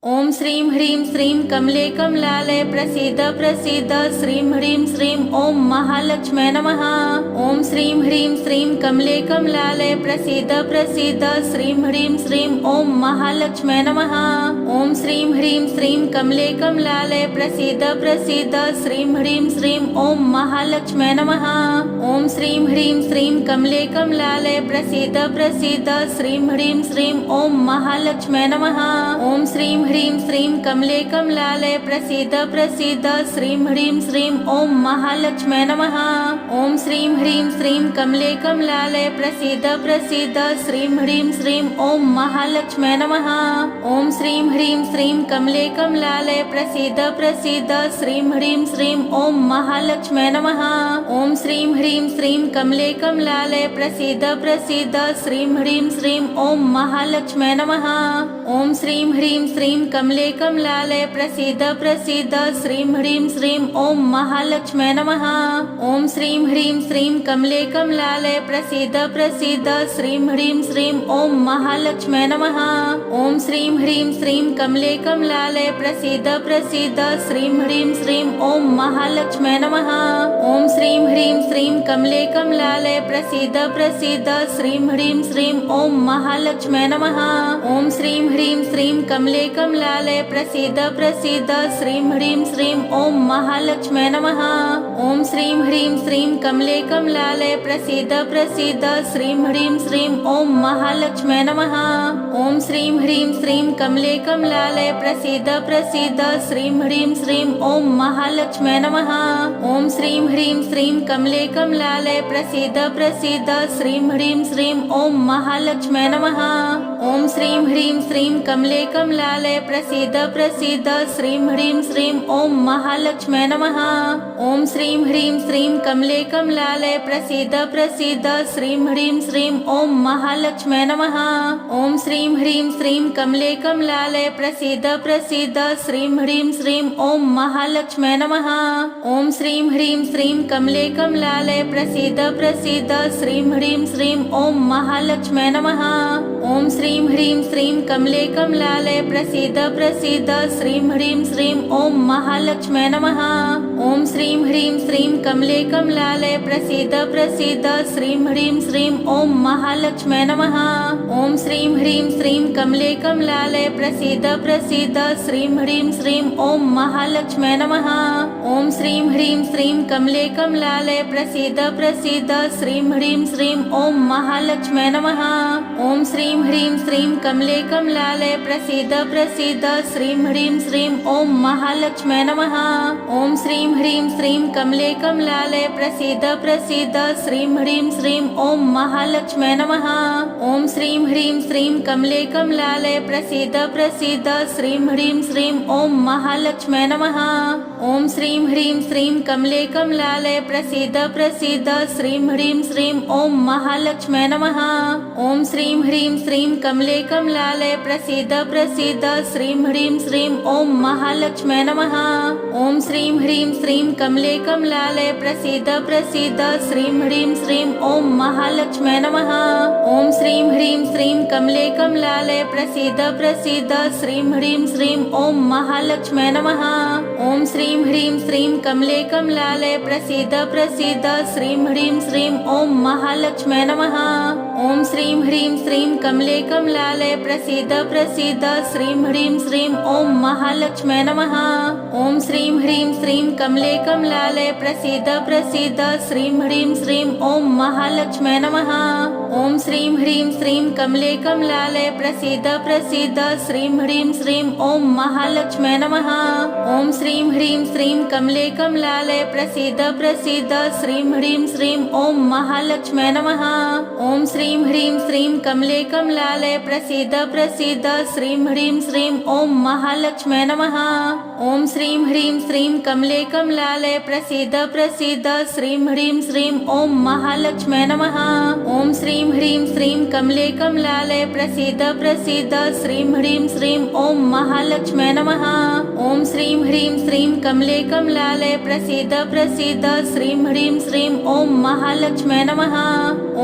ओम श्रीं ह्रीं श्रीं कमले कमलालय प्रसीद प्रसीद श्रीं ह्रीं श्रीं ओम महालक्ष्म्यै नमः। ओम श्रीं ह्रीं श्रीं कमले कमलालय प्रसीद प्रसीद श्रीं ह्रीं श्रीं ओम महालक्ष्म्यै नमः। ओम श्रीं ह्रीं श्रीं कमले कमलालय प्रसीद प्रसीद श्रीं ह्रीं श्रीं ओम महालक्ष्म्यै नमः। ओम श्रीं ह्रीं श्रीं कमले कमलालय प्रसीद प्रसीद श्रीं ह्रीं श्रीं ओम महालक्ष्म्यै नमः। ओम श्रीं ह्रीं श्रीं कमले कमलालय प्रसीद प्रसीद श्रीं ह्रीं श्रीं ओम महालक्ष्म्यै नमः। ओम श्रीं ह्रीं श्रीं कमले कमलालय प्रसीद प्रसीद श्रीं ह्रीं श्रीं ओम महालक्ष्म्यै नमः। ओम श्रीं ह्रीं श्रीं कमले कमलालय प्रसीद प्रसीद श्रीं ह्रीं श्रीं ओम महालक्ष्म्यै नमः। ओम श्रीं ह्रीं श्रीं कमले कमलालय प्रसीद प्रसीद श्रीं ह्रीं श्रीं ओम महालक्ष्म्यै नमः। ओम श्रीं ह्रीं श्रीं कमले कमलालय प्रसीद प्रसीद श्रीं ह्रीं श्रीं ओम महालक्ष्म्यै नमः। ओम श्रीं ह्रीं श्रीं कमले कमलालय प्रसीद प्रसीद श्रीं ह्रीं श्रीं ओम महालक्ष्म्यै नमः। ओम श्रीं ह्रीं श्रीं कमले कमलालय प्रसीद प्रसीद श्रीं ह्रीं श्रीं ओम महालक्ष्म्यै नमः। ओम श्रीं ह्रीं श्रीं कमले कमलालय प्रसीद प्रसीद श्रीं ह्रीं श्रीं ओम महालक्ष्म्यै नमः। ओम श्रीं ह्रीं श्रीं कमले कमलालय प्रसीद प्रसीद श्रीं ह्रीं श्रीं ओम महालक्ष्म्यै नमः। ओम श्रीं ह्रीं श्रीं कमले कमलालय प्रसीद प्रसीद श्रीं ह्रीं श्रीं ओम महालक्ष्म्यै नमः। ओम श्रीं ह्रीं श्रीं कमले कमलालय प्रसीद प्रसीद श्रीं ह्रीं श्रीं ओम महालक्ष्म्यै नमः। ओम श्रीं ह्रीं श्रीं कमले कमलालय प्रसीद प्रसीद श्रीं ह्रीं श्रीं ओम महालक्ष्म्यै नमः। ओम श्रीं ह्रीं श्रीं कमले कमलालय प्रसीद प्रसीद श्रीं ह्रीं श्रीं ओम महालक्ष्म्यै नमः। ओम श्रीं ह्रीं श्रीं कमले कमलालय प्रसीद प्रसीद श्रीं ह्रीं श्रीं ओम महालक्ष्म्यै नमः। ओम श्रीं ह्रीं श्रीं कमले कमलालय प्रसीद प्रसीद श्रीं ह्रीं श्रीं ओम महालक्ष्म्यै नमः। ओम श्रीं ह्रीं श्रीं कमले कमलालय प्रसीद प्रसीद श्रीं ह्रीं श्रीं ओम महालक्ष्म्यै नमः। ओम श्रीं ह्रीं श्रीं कमले कमलालय प्रसीद प्रसीद श्रीं ह्रीं श्रीं ओम महालक्ष्म्यै नमः। ओम श्रीं ह्रीं श्रीं कमले कमलालय प्रसीद प्रसीद श्रीं ह्रीं श्रीं ओम महालक्ष्म्यै नमः। ओम श्रीं ह्रीं श्रीं कमले कमलालय प्रसीद प्रसीद श्रीं ह्रीं श्रीं ओम महालक्ष्म्यै नमः। ओम श्रीं ह्रीं श्रीं कमले कमलालय प्रसीद प्रसीद श्रीं ह्रीं श्रीं ओम महालक्ष्म्यै नमः। ओम श्रीं ह्रीं श्रीं कमले कमलालय प्रसीद प्रसीद श्रीं ह्रीं श्रीं ओम महालक्ष्म्यै नमः। ओम श्रीं ह्रीं श्रीं कमले कमलालय प्रसीद प्रसीद श्रीं ह्रीं श्रीं ओम महालक्ष्म्यै नमः। ओम श्रीं ह्रीं श्रीं कमले कमलालय प्रसीद प्रसीद श्रीं ह्रीं श्रीं ओम महालक्ष्म्यै नमः। ओम श्रीं ह्रीं श्रीं कमले कमलालय प्रसीद प्रसीद श्रीं ह्रीं श्रीं ओम महालक्ष्म्यै नमः। ओम श्रीं ह्रीं श्रीं कमले कमलालय प्रसीद प्रसीद श्रीं ह्रीं श्रीं ओम महालक्ष्म्यै नमः। ओम श्रीं ह्रीं श्रीं कमले कमलालय प्रसीद प्रसीद श्रीं ह्रीं श्रीं ओम महालक्ष्म्यै नमः। ओम श्रीं ह्रीं श्रीं कमले कमलालय प्रसीद प्रसीद श्रीं ह्रीं श्रीं ओम महालक्ष्म्यै नमः। ओम श्रीं ह्रीं श्रीं कमले कमलालय प्रसीद प्रसीद श्रीं ह्रीं श्रीं ओम महालक्ष्म्यै नमः। ओम श्रीं ह्रीं श्रीं कमले कमलालय प्रसीद प्रसीद श्रीं ह्रीं श्रीं ओम महालक्ष्म्यै नमः। ओम श्रीं ह्रीं श्रीं कमले कमलालय प्रसीद प्रसीद श्रीं ह्रीं श्रीं ओम महालक्ष्म्यै नमः। ओम श्रीं ह्रीं श्रीं कमले कमलालय प्रसीद प्रसीद श्रीं ह्रीं श्रीं ओम महालक्ष्म्यै नमः। ओम श्रीं ह्रीं श्रीं कमले कमलालय प्रसीद प्रसीद श्रीं ह्रीं श्रीं ओम महालक्ष्म्यै नमः। ओम श्रीं ह्रीं श्रीं कमले कमलालय प्रसीद प्रसीद श्रीं ह्रीं श्रीं ओम महालक्ष्म्यै नमः। ओम श्रीं ह्रीं श्रीं कमले कमलालय प्रसीद प्रसीद श्रीं ह्रीं श्रीं ओम महालक्ष्म्यै नमः। ओम श्रीं ह्रीं श्रीं कमले कमलालय प्रसीद प्रसीद प्रसीद श्रीं ह्रीं श्रीं ॐ महालक्ष्म्यै नमः। ॐ श्रीं ह्रीं श्रीं कमले कमलालय प्रसीद प्रसीद श्रीं ह्रीं श्रीं ॐ महालक्ष्म्यै नमः।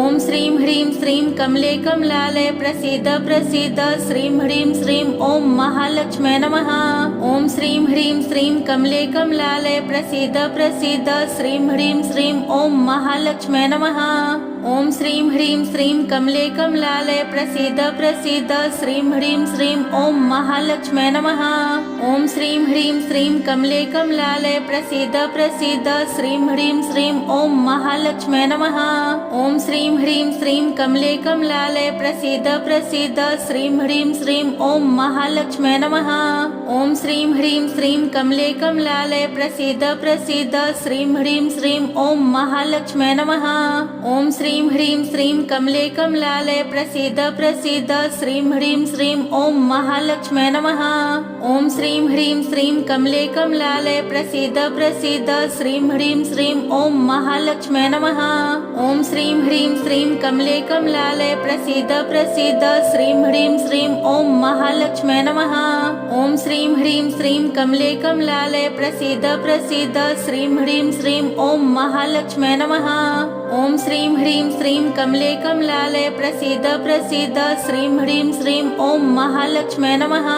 ॐ श्रीं ह्रीं श्रीं कमले कमलालय प्रसीद प्रसीद श्रीं ह्रीं श्रीं ॐ महालक्ष्म्यै नमः। ॐ श्रीं ह्रीं श्रीं कमले कमलालय प्रसीद प्रसीद श्रीं ह्रीं श्रीं ॐ महालक्ष्म्यै नमः। ॐ श्रीं ह्रीं श्रीं कमले कमलालय प्रसीद प्रसीद श्रीं ह्रीं श्रीं ॐ महालक्ष्म्यै नमः। ॐ श्रीं ह्रीं श्रीं कमले कमलालय प्रसीद प्रसीद श्रीं ह्रीं श्रीं ॐ महालक्ष्म्यै नमः। ॐ श्रीं ह्रीं श्रीं कमले कमलालय प्रसीद प्रसीद श्रीं ह्रीं श्रीं ॐ महालक्ष्म्यै नमः। ॐ श्रीं ह्रीं श्रीं कमले कमलालय प्रसीद प्रसीद श्रीं ह्रीं श्रीं ॐ महालक्ष्म्यै नमः। ॐ श्रीं ह्रीं श्रीं कमले कमलालय प्रसीद प्रसीद श्रीं ह्रीं श्रीं ॐ महालक्ष्म्यै नमः। ॐ श्रीं ह्रीं श्रीं कमले कमलालय प्रसीद प्रसीद श्रीं ह्रीं श्रीं ॐ महालक्ष्म्यै नमः। ॐ श्रीं ह्रीं श्रीं कमले कमलालय प्रसीद प्रसीद श्रीं ह्रीं श्रीं ॐ महालक्ष्म्यै नमः। ॐ श्रीं ह्रीं श्रीं कमले कमलालय प्रसीद प्रसीद श्रीं ह्रीं श्रीं ॐ महालक्ष्म्यै नमः। ॐ श्रीं ह्रीं श्रीं कमले कमलालय प्रसीद प्रसीद श्रीं ह्रीं श्रीं ॐ महालक्ष्म्यै नमः।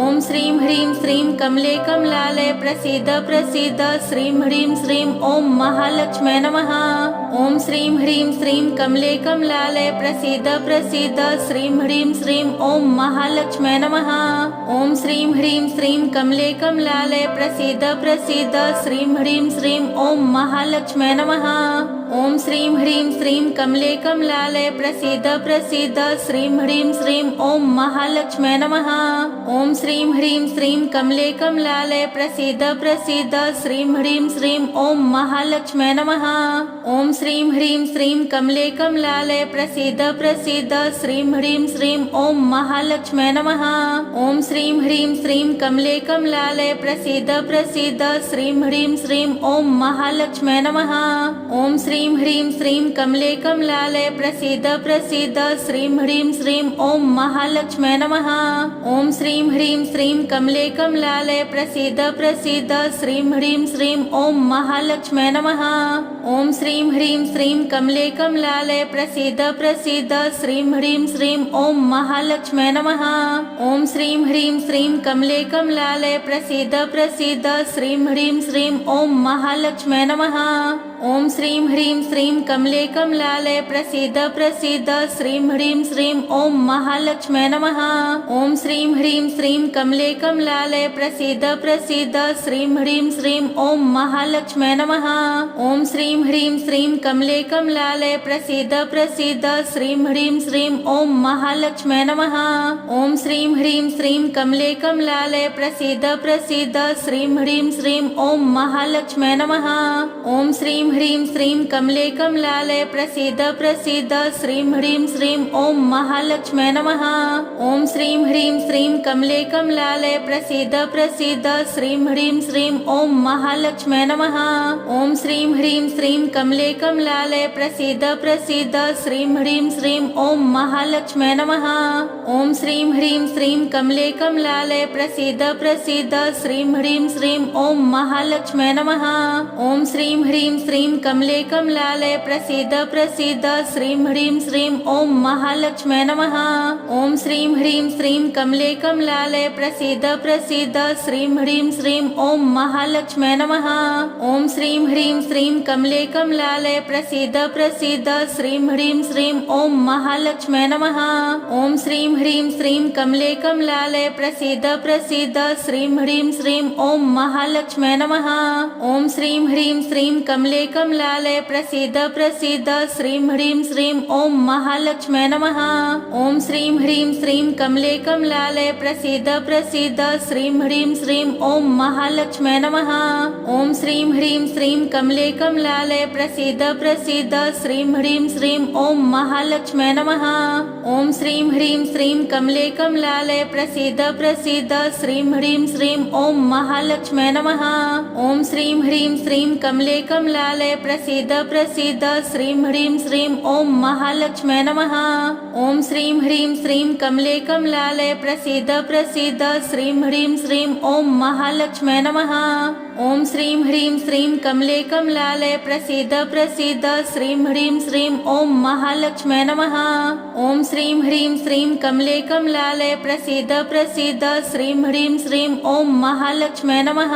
ॐ श्रीं ह्रीं श्रीं कमले कमलालय प्रसीद प्रसीद श्रीं ह्रीं श्रीं ॐ महालक्ष्म्यै नमः। ॐ श्रीं ह्रीं श्रीं कमले कमलालय प्रसीद प्रसीद श्रीं ह्रीं श्रीं ॐ महालक्ष्म्यै नमः। ॐ श्रीं ह्रीं श्रीं कमले कमलालय प्रसीद प्रसीद श्रीं ह्रीं श्रीं ॐ महालक्ष्म्यै नमः। ॐ श्रीं ह्रीं श्रीं कमले कमलालय प्रसीद प्रसीद श्रीं ह्रीं श्रीं ॐ महालक्ष्म्यै नमः। ॐ श्रीं ह्रीं श्रीं कमले कमलालय प्रसीद प्रसीद श्रीं ह्रीं श्रीं ॐ महालक्ष्म्यै नमः। ॐ श्रीं ह्रीं श्रीं कमले कमलालय प्रसीद प्रसीद श्रीं ह्रीं श्रीं ॐ महालक्ष्म्यै नमः। ॐ श्रीं ह्रीं श्रीं कमले कमलालय प्रसीद प्रसीद श्रीं ह्रीं श्रीं ॐ महालक्ष्म्यै नमः। ॐ श्रीं ह्रीं श्रीं कमले कमलालय प्रसीद प्रसीद श्रीं ह्रीं श्रीं ॐ महालक्ष्म्यै नमः। ॐ श्रीं ह्रीं श्रीं कमले कमलालय प्रसीद प्रसीद श्रीं ह्रीं श्रीं ॐ महालक्ष्म्यै नमः। ॐ श्रीं ह्रीं श्रीं कमले कमलालय प्रसीद प्रसीद श्रीं ह्रीं श्रीं ॐ महालक्ष्म्यै नमः। ॐ श्रीं ह्रीं श्रीं कमले कमलालय प्रसीद प्रसीद श्रीं ह्रीं श्रीं ॐ महालक्ष्म्यै नमः। ॐ श्रीं ह्रीं श्रीं कमले कमलालय प्रसीद प्रसीद श्रीं ह्रीं श्रीं ॐ महालक्ष्म्यै नमः। ॐ श्रीं ह्रीं श्रीं कमले कमलालय प्रसीद प्रसीद श्रीं ह्रीं श्रीं ॐ महालक्ष्म्यै नमः। ॐ श्रीं ह्रीं श्रीं कमले कमलालय प्रसीद प्रसीद श्रीं ह्रीं श्रीं ॐ महालक्ष्म्यै नमः। ॐ श्रीं ह्रीं श्रीं कमले कमलालय प्रसीद प्रसीद श्रीं ह्रीं श्रीं ॐ महालक्ष्म्यै नमः। ॐ श्रीं ह्रीं श्रीं कमले कमलालय प्रसीद प्रसीद श्रीं ह्रीं श्रीं ॐ महालक्ष्म्यै नमः। ॐ श्रीं ह्रीं श्रीं कमले कमलालय प्रसीद प्रसीद श्रीं ह्रीं श्रीं ॐ महालक्ष्म्यै नमः। ॐ श्रीं ह्रीं श्रीं कमले कमलालय प्रसीद प्रसीद श्रीं ह्रीं श्रीं ॐ महालक्ष्म्यै नमः। ॐ श्रीं ह्रीं श्रीं कमले कमलालय प्रसीद प्रसीद श्रीं ह्रीं श्रीं ॐ महालक्ष्म्यै नमः। ॐ श्रीं ह्रीं श्रीं कमले कमलालय प्रसीद प्रसीद श्रीं ह्रीं श्रीं ॐ महालक्ष्म्यै नमः। ॐ श्रीं ह्रीं श्रीं कमले कमलालय प्रसीद प्रसीद श्रीं ह्रीं श्रीं ॐ महालक्ष्म्यै नमः। ॐ श्रीं ह्रीं श्रीं कमले कमलालय प्रसीद प्रसीद श्रीं ह्रीं श्रीं ॐ महालक्ष्म्यै नमः। ॐ श्रीं ह्रीं श्रीं कमले कमलालय प्रसीद प्रसीद श्रीं ह्रीं श्रीं ॐ महालक्ष्म्यै नमः। ॐ श्रीं ह्रीं श्रीं कमले कमलालय प्रसीद प्रसीद श्रीं ह्रीं श्रीं ॐ महालक्ष्म्यै नमः। ॐ श्रीं ह्रीं श्रीं कमले कमलालय प्रसीद प्रसीद श्रीं ह्रीं श्रीं ॐ महालक्ष्म्यै नमः। ॐ श्रीं ह्रीं श्रीं कमले कमलालय कमलालय प्रसीद प्रसीद श्रीं ह्रीं श्रीं ॐ महालक्ष्म्यै नमः। ॐ श्रीं ह्रीं श्रीं कमले कमलालय प्रसीद प्रसीद श्रीं ह्रीं श्रीं ॐ महालक्ष्म्यै नमः। ॐ श्रीं ह्रीं श्रीं कमले कमलालय प्रसीद प्रसीद श्रीं ह्रीं श्रीं ॐ महालक्ष्म्यै नमः। ॐ श्रीं ह्रीं श्रीं कमले कमलालय प्रसीद प्रसीद श्रीं ह्रीं श्रीं ॐ महालक्ष्म्यै नमः। ॐ श्रीं ह्रीं श्रीं कमले कमलालय प्रसीद प्रसीद श्रीं ह्रीं श्रीं ॐ महालक्ष्म्यै नमः। ॐ श्रीं ह्रीं श्रीं कमले कमलालय प्रसीद प्रसीद श्रीं ह्रीं श्रीं ॐ महालक्ष्म्यै नमः।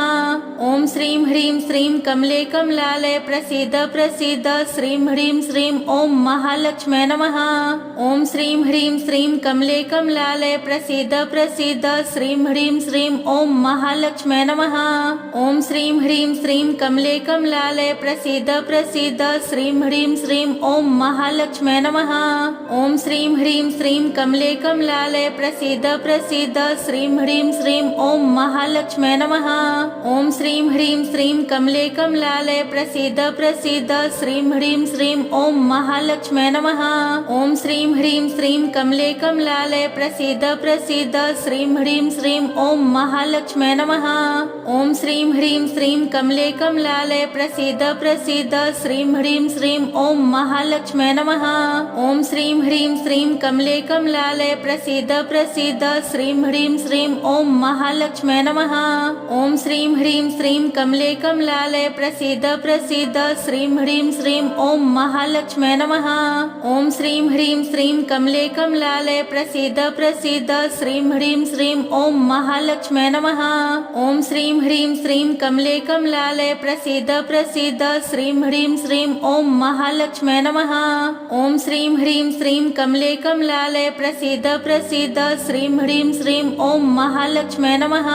ॐ श्रीं ह्रीं श्रीं कमले कमलालय प्रसीद प्रसीद श्रीं ह्रीं श्रीं ॐ महालक्ष्म्यै नमः। ॐ श्रीं ह्रीं श्रीं कमले कमलालय प्रसीद प्रसीद श्रीं ह्रीं श्रीं ॐ महालक्ष्म्यै नमः। ॐ श्रीं ह्रीं श्रीं कमले कमलालय प्रसीद प्रसीद श्रीं ह्रीं श्रीं ॐ महालक्ष्म्यै नमः। ॐ श्रीं ह्रीं श्रीं कमले कमलालय प्रसीद प्रसीद श्रीं ह्रीं श्रीं ॐ महालक्ष्म्यै नमः। ॐ श्रीं ह्रीं श्रीं कमले कमलालय प्रसीद प्रसीद श्रीं ह्रीं श्रीं ॐ महालक्ष्म्यै नमः। ॐ श्रीं ह्रीं श्रीं कमले कमलालय प्रसीद प्रसीद श्रीं ह्रीं श्रीं ॐ महालक्ष्म्यै नमः। ॐ श्रीं ह्रीं श्रीं कमले कमलालय प्रसीद प्रसीद श्रीं ह्रीं श्रीं ॐ महालक्ष्म्यै नमः। ॐ श्रीं ह्रीं श्रीं कमले कमलालय प्रसीद प्रसीद श्रीं ह्रीं श्रीं ॐ महालक्ष्म्यै नमः। ॐ श्रीं ह्रीं श्रीं कमले कमलालय प्रसीद प्रसीद श्रीं ह्रीं श्रीं ॐ महालक्ष्म्यै नमः। ॐ श्रीं ह्रीं श्रीं कमले कमलालय प्रसीद प्रसीद श्रीं ह्रीं श्रीं ॐ महालक्ष्म्यै नमः। ॐ श्रीं ह्रीं श्रीं कमले कमलालय प्रसीद प्रसीद श्रीं ह्रीं श्रीं ॐ महालक्ष्म्यै नमः। ॐ श्रीं ह्रीं श्रीं कमले कमलालय प्रसीद प्रसीद श्रीं ह्रीं श्रीं ॐ महालक्ष्म्यै नमः। ॐ श्रीं ह्रीं श्रीं कमले कमलालय प्रसीद प्रसीद श्रीं ह्रीं श्रीं ॐ महालक्ष्म्यै नमः।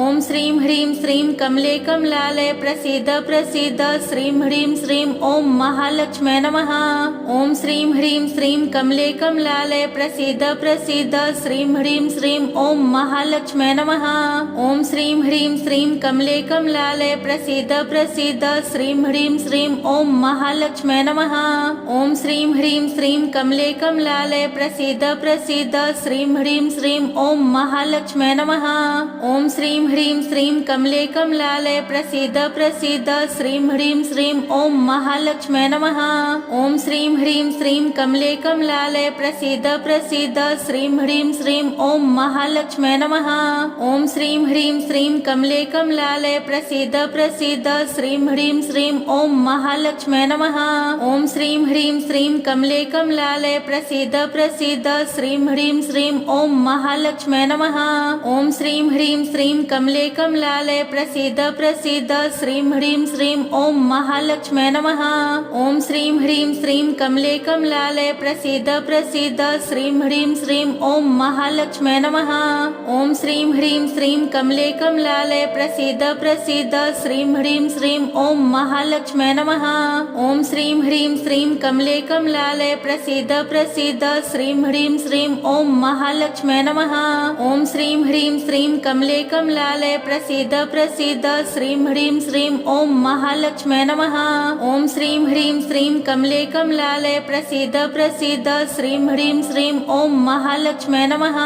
ॐ श्रीं ह्रीं श्रीं कमले कमलालय प्रसीद प्रसीद श्रीं ह्रीं श्रीं ॐ महालक्ष्म्यै नमः। ॐ श्रीं ह्रीं श्रीं कमले कमलालय प्रसीद प्रसीद श्रीं ह्रीं श्रीं ॐ महालक्ष्म्यै नमः। ॐ श्रीं ह्रीं श्रीं कमले कमलालय प्रसीद प्रसीद श्रीं ह्रीं श्रीं ॐ महालक्ष्म्यै नमः। ॐ श्रीं ह्रीं श्रीं कमले कमलालय प्रसीद प्रसीद श्रीं ह्रीं श्रीं ॐ महालक्ष्म्यै नमः। ॐ श्रीं ह्रीं श्रीं कमले कमलालय प्रसीद प्रसीद श्रीं ह्रीं श्रीं ॐ महालक्ष्म्यै नमः। ॐ श्रीं ह्रीं श्रीं कमले कमलालय प्रसीद प्रसीद श्रीं ह्रीं श्रीं ॐ महालक्ष्म्यै नमः। ॐ श्रीं ह्रीं श्रीं कमले कमलालय प्रसीद प्रसीद श्रीं ह्रीं श्रीं ॐ महालक्ष्म्यै नमः। ॐ श्रीं ह्रीं श्रीं कमले कमलालय प्रसीद प्रसीद श्रीं ह्रीं श्रीं ॐ महालक्ष्म्यै नमः। ॐ श्रीं ह्रीं श्रीं कमले कमलालय प्रसीद प्रसीद श्रीं ह्रीं श्रीं ॐ महालक्ष्म्यै नमः। ॐ श्रीं ह्रीं श्रीं कमले कमलालय प्रसीद प्रसीद श्रीं ह्रीं श्रीं ॐ महालक्ष्म्यै नमः। ॐ श्रीं ह्रीं श्रीं कमले कमलालय प्रसीद प्रसीद श्रीं ह्रीं श्रीं ॐ महालक्ष्म्यै नमः। ॐ श्रीं ह्रीं श्रीं कमले कमलालय प्रसीद प्रसीद श्रीं ह्रीं श्रीं ॐ महालक्ष्म्यै नमः। ॐ श्रीं ह्रीं श्रीं कमले कमलालय प्रसीद प्रसीद श्रीं ह्रीं श्रीं ॐ महालक्ष्म्यै नमः।